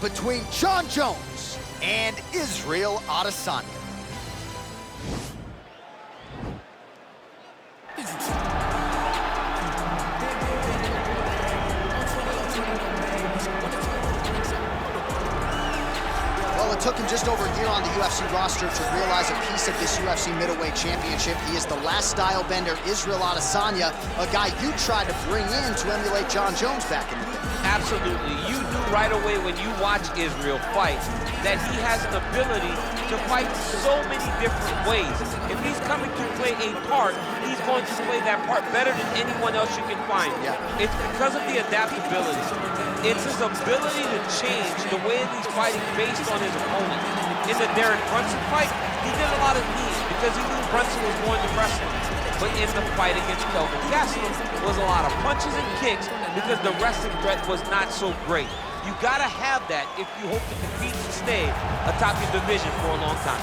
between Jonjones and Israel Adesanya. Well, it took him just over a year on the UFC roster to realize a piece of this UFC middleweight championship. He is the last stylebender, Israel Adesanya, a guy you tried to bring in to emulate Jonjones back in the day. Absolutely. You knew right away when you watch Israel fight that he has an ability to fight so many different ways. If he's coming to play a part, he's going to play that part better than anyone else you can find. Yeah. It's because of the adaptability. It's his ability to change the way that he's fighting based on his opponent. In the Derek Brunson fight, he did a lot of knees because he knew Brunson was going to wrestle. But in the fight against Kelvin Gastelum was a lot of punches and kicks because the wrestling threat was not so great. You gotta have that if you hope to compete and stay atop your division for a long time.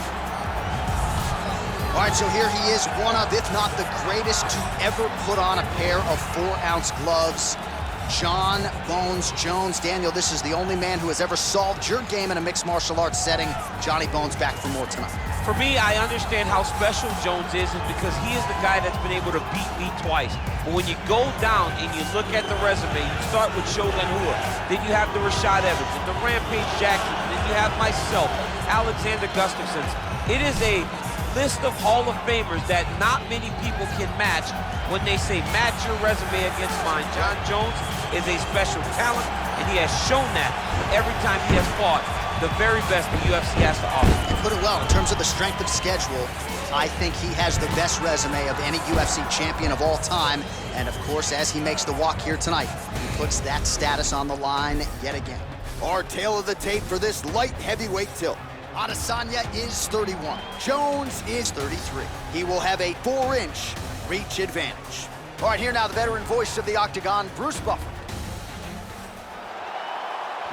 All right, so here he is, one of, if not the greatest to ever put on a pair of 4-ounce gloves. Jon Bones Jones. Daniel, this is the only man who has ever solved your game in a mixed martial arts setting. Johnny Bones back for more tonight. For me, I understand how special Jones is because he is the guy that's been able to beat me twice. But when you go down and you look at the resume, you start with Shogun Hua, then you have the Rashad Evans, and the Rampage Jackson, then you have myself, Alexander Gustafsson. It is a list of Hall of Famers that not many people can match when they say match your resume against mine. Jonjones is a special talent, and he has shown that every time he has fought the very best the UFC has to offer. You put it well, in terms of the strength of schedule, I think he has the best resume of any UFC champion of all time. And of course, as he makes the walk here tonight, he puts that status on the line yet again. Our tale of the tape for this light heavyweight tilt. Adesanya is 31. Jones is 33. He will have a 4-inch reach advantage. All right, here now the veteran voice of the Octagon, Bruce Buffer.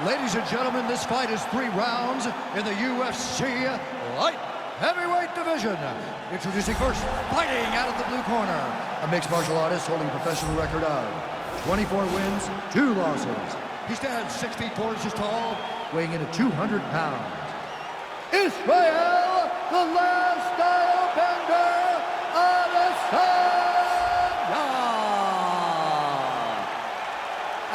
Ladies and gentlemen, this fight is 3 rounds in the UFC light heavyweight division. Introducing first, fighting out of the blue corner, a mixed martial artist holding a professional record of 24 wins, 2 losses. He stands 6 feet 4 inches tall, weighing in at 200 pounds. Israel, the Last Stylebender, Adesanya!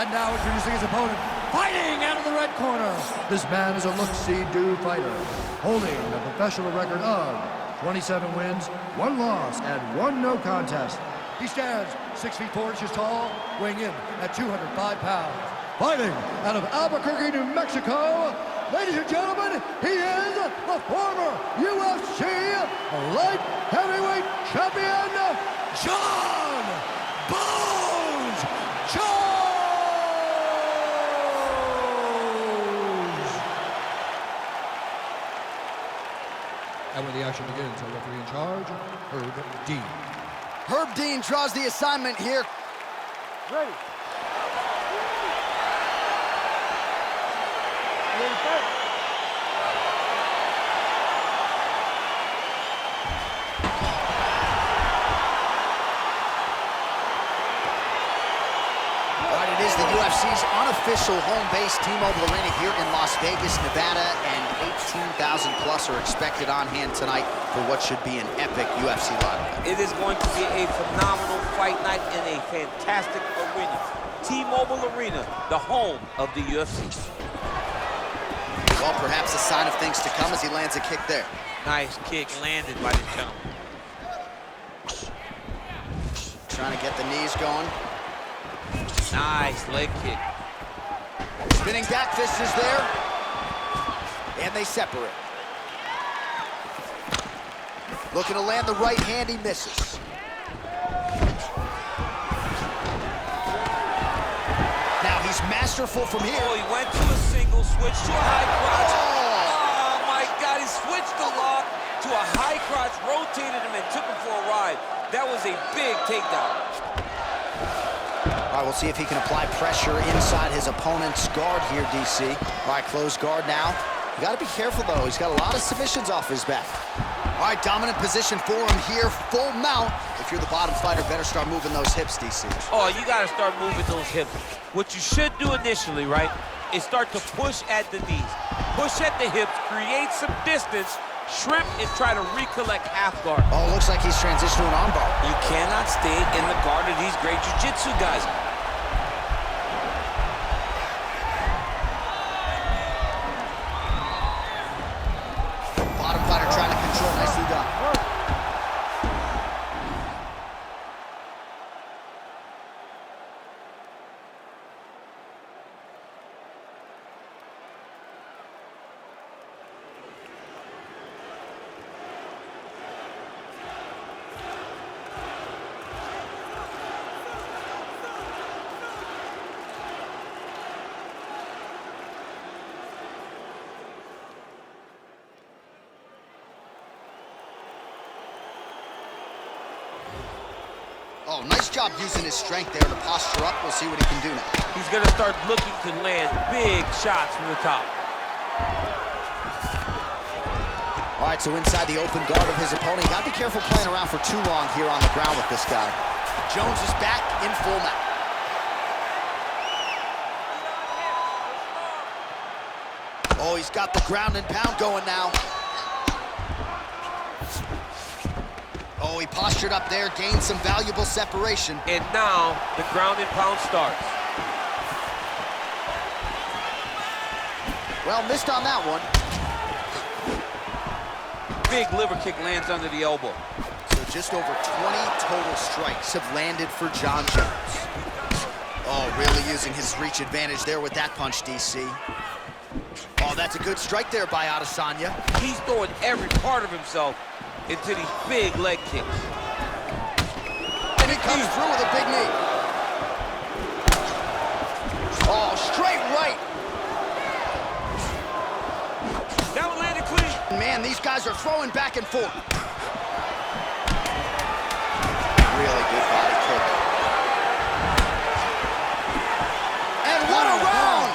And now introducing his opponent, fighting out of the red corner. This man is a look-see-do fighter, holding a professional record of 27 wins, 1 loss, and 1 no contest. He stands 6 feet 4 inches tall, weighing in at 205 pounds. Fighting out of Albuquerque, New Mexico, ladies and gentlemen, he is the former UFC light heavyweight champion, Jon Bones Jones! And when the action begins, our referee in charge, Herb Dean. Herb Dean draws the assignment here. Ready. It is the UFC's unofficial home base, T-Mobile Arena here in Las Vegas, Nevada, and 18,000 plus are expected on hand tonight for what should be an epic UFC live. It is going to be a phenomenal fight night in a fantastic arena. T-Mobile Arena, the home of the UFC. Well, perhaps a sign of things to come as he lands a kick there. Nice kick landed by this gentleman. Trying to get the knees going. Nice leg kick. Spinning back fist is there. And they separate. Looking to land the right hand, he misses. Now he's masterful from here. Oh, he went to a single, switched to a high crotch. Oh my God, he switched the lock to a high crotch, rotated him and took him for a ride. That was a big takedown. All right, we'll see if he can apply pressure inside his opponent's guard here, DC. All right, closed guard now. You got to be careful, though. He's got a lot of submissions off his back. All right, dominant position for him here, full mount. If you're the bottom fighter, better start moving those hips, DC. Oh, you got to start moving those hips. What you should do initially, right, is start to push at the knees, push at the hips, create some distance, shrimp, and try to recollect half guard. Oh, looks like he's transitioned to an armbar. You cannot stay in the guard of these great jiu-jitsu guys. Bottom fighter trying to control. Nicely done. Oh, nice job using his strength there to posture up. We'll see what he can do now. He's gonna start looking to land big shots from the top. All right, so inside the open guard of his opponent. You gotta be careful playing around for too long here on the ground with this guy. Jones is back in full mount. Oh, he's got the ground and pound going now. Oh, he postured up there, gained some valuable separation. And now the ground and pound starts. Well, missed on that one. Big liver kick lands under the elbow. So just over 20 total strikes have landed for Jonjones. Oh, really using his reach advantage there with that punch, DC. Oh, that's a good strike there by Adesanya. He's throwing every part of himself into these big leg kicks. And he comes through with a big knee. Oh, straight right. That one landed clean. Man, these guys are throwing back and forth. Really good body kick. And what a round!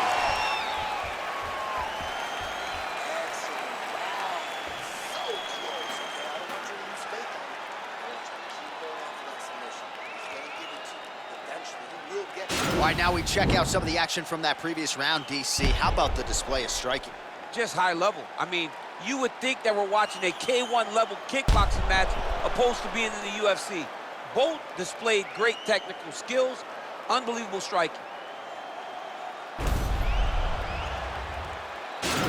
All right, now we check out some of the action from that previous round, DC. How about the display of striking? Just high level. I mean, you would think that we're watching a K1 level kickboxing match opposed to being in the UFC. Both displayed great technical skills, unbelievable striking.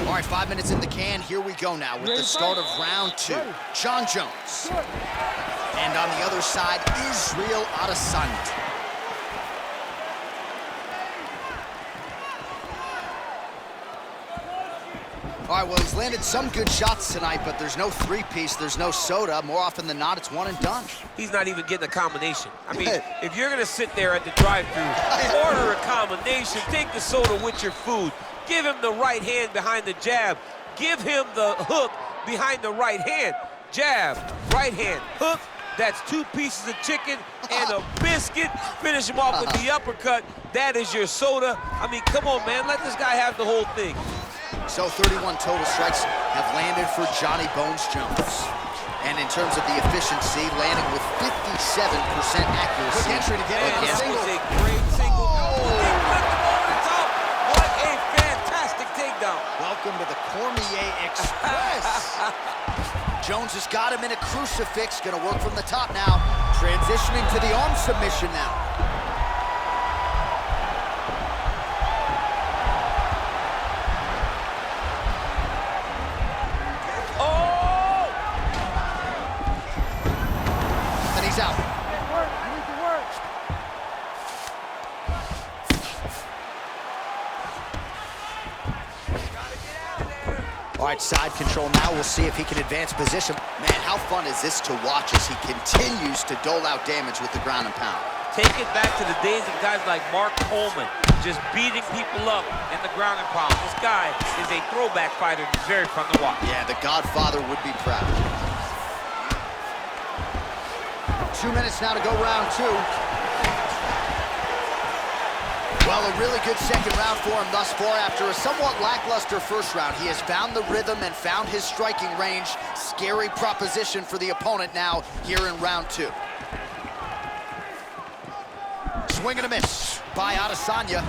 All right, 5 minutes in the can. Here we go now with the start of round 2. Jonjones. And on the other side, Israel Adesanya. All right, well, he's landed some good shots tonight, but there's no three-piece, there's no soda. More often than not, it's one and done. He's not even getting a combination. I mean, if you're gonna sit there at the drive-thru, order a combination, take the soda with your food, give him the right hand behind the jab, give him the hook behind the right hand. Jab, right hand, hook, that's 2 pieces of chicken and a biscuit. Finish him off with the uppercut. That is your soda. I mean, come on, man, let this guy have the whole thing. So 31 total strikes have landed for Johnny Bones Jones. And in terms of the efficiency, landing with 57% accuracy. Quick entry to get in. That was a great single. Oh. He flipped him over the top. What a fantastic takedown. Welcome to the Cormier Express. Jones has got him in a crucifix. Gonna work from the top now. Transitioning to the arm submission now. Out. All right, side control now. We'll see if he can advance position. Man, how fun is this to watch as he continues to dole out damage with the ground and pound. Take it back to the days of guys like Mark Coleman, just beating people up in the ground and pound. This guy is a throwback fighter. He's very fun to watch. Yeah, the Godfather would be proud. 2 minutes now to go round 2. Well, a really good second round for him thus far. After a somewhat lackluster first round, he has found the rhythm and found his striking range. Scary proposition for the opponent now here in round 2. Swing and a miss by Adesanya.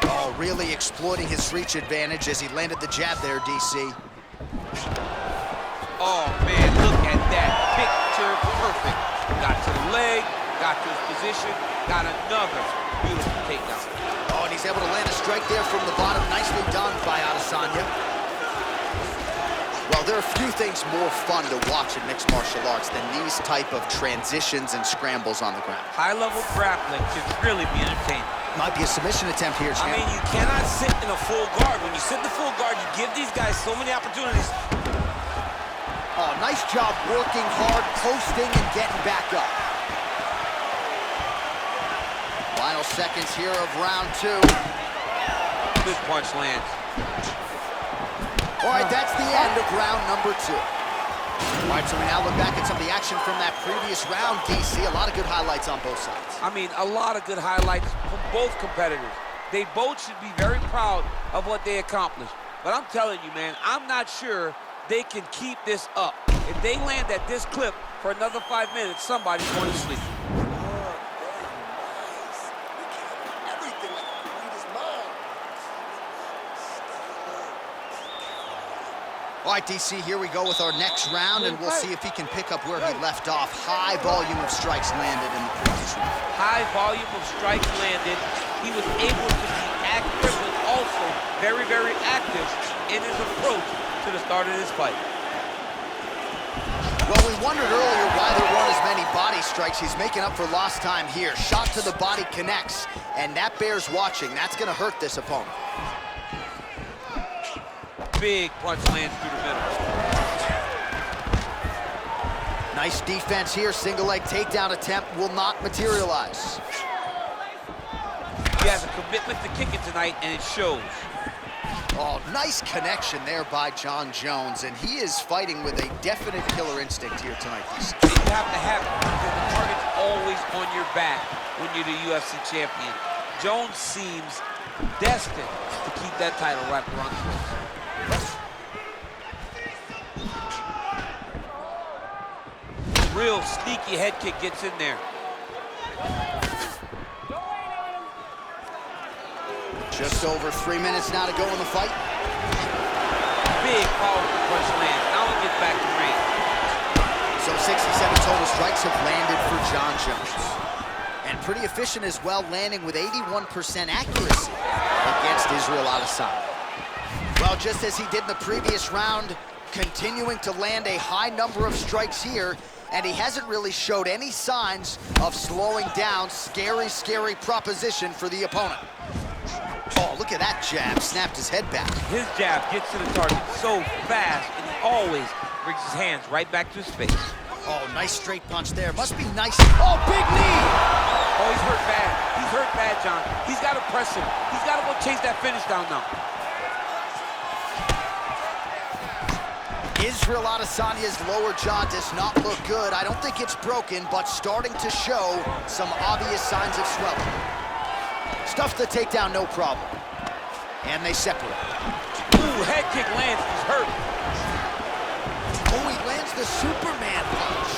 Oh, really exploiting his reach advantage as he landed the jab there, DC. Oh, man, look at that. Picture perfect. Got to the leg, got to his position, got another beautiful takedown. Oh, and he's able to land a strike there from the bottom. Nicely done by Adesanya. Well, there are few things more fun to watch in mixed martial arts than these type of transitions and scrambles on the ground. High-level grappling can really be entertaining. Might be a submission attempt here, champ. I mean, you cannot sit in a full guard. When you sit in the full guard, you give these guys so many opportunities. Oh, nice job working hard, coasting, and getting back up. Final seconds here of round 2. Good punch lands. All right, that's the end of round number 2. All right, so we now look back at some of the action from that previous round, DC. A lot of good highlights on both sides. I mean, a lot of good highlights from both competitors. They both should be very proud of what they accomplished. But I'm telling you, man, I'm not sure they can keep this up. If they land at this clip for another 5 minutes, somebody's going to sleep. All right, DC, here we go with our next round, and we'll see if he can pick up where he left off. High volume of strikes landed in the previous round. High volume of strikes landed. He was able to be accurate, but also very, very active in his approach to the start of this fight. Well, we wondered earlier why there weren't as many body strikes. He's making up for lost time here. Shot to the body connects, and that bears watching. That's going to hurt this opponent. Big punch lands through the middle. Nice defense here. Single leg takedown attempt will not materialize. He has a commitment to kicking tonight, and it shows. Oh, nice connection there by Jonjones, and he is fighting with a definite killer instinct here tonight. And you have to have it because the target's always on your back when you're the UFC champion. Jones seems destined to keep that title wrapped around his waist. Real sneaky head kick gets in there. Just over 3 minutes now to go in the fight. Big powerful punch lands. Now he gets back to range. So 67 total strikes have landed for Jonjones. And pretty efficient as well, landing with 81% accuracy against Israel Adesanya. Well, just as he did in the previous round, continuing to land a high number of strikes here, and he hasn't really showed any signs of slowing down. Scary, scary proposition for the opponent. Oh, look at that jab. Snapped his head back. His jab gets to the target so fast, and he always brings his hands right back to his face. Oh, nice straight punch there. Must be nice. Oh, big knee! Oh, he's hurt bad. He's hurt bad, John. He's got to press him. He's got to go chase that finish down now. Israel Adesanya's lower jaw does not look good. I don't think it's broken, but starting to show some obvious signs of swelling. Stuffs the takedown, no problem. And they separate. Ooh, head kick lands. He's hurt. Oh, he lands the Superman punch.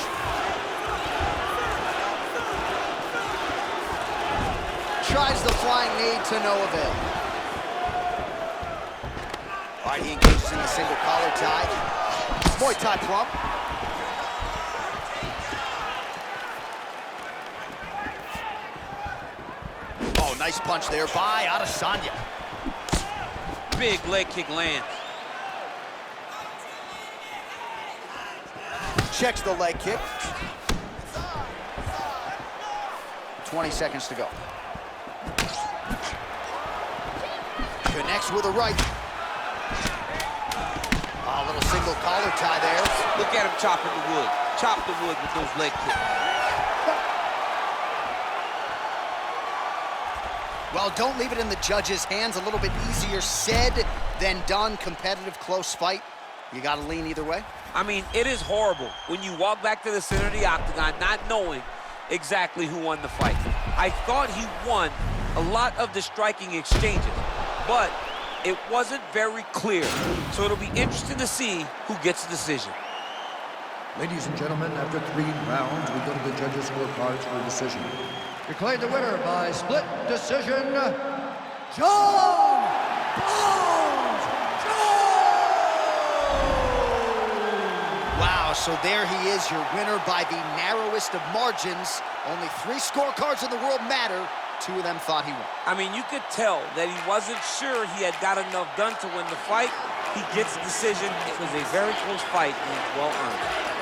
Tries the flying knee to no avail. All right, he engages in the single collar tie. Muay Thai plump. Oh, nice punch there by Adesanya. Big leg kick lands. Checks the leg kick. 20 seconds to go. Connects with a right. A little single collar tie there. Look at him chopping the wood. Chop the wood with those leg kicks. Well, don't leave it in the judge's hands. A little bit easier said than done. Competitive, close fight. You got to lean either way. I mean, it is horrible when you walk back to the center of the octagon not knowing exactly who won the fight. I thought he won a lot of the striking exchanges, but it wasn't very clear. So it'll be interesting to see who gets the decision. Ladies and gentlemen, after 3 rounds, we go to the judges' scorecards for a decision. Declared the winner by split decision, Wow, so there he is, your winner by the narrowest of margins. Only 3 scorecards in the world matter. 2 of them thought he won. I mean, you could tell that he wasn't sure he had got enough done to win the fight. He gets the decision. It was a very close fight, and it's well earned.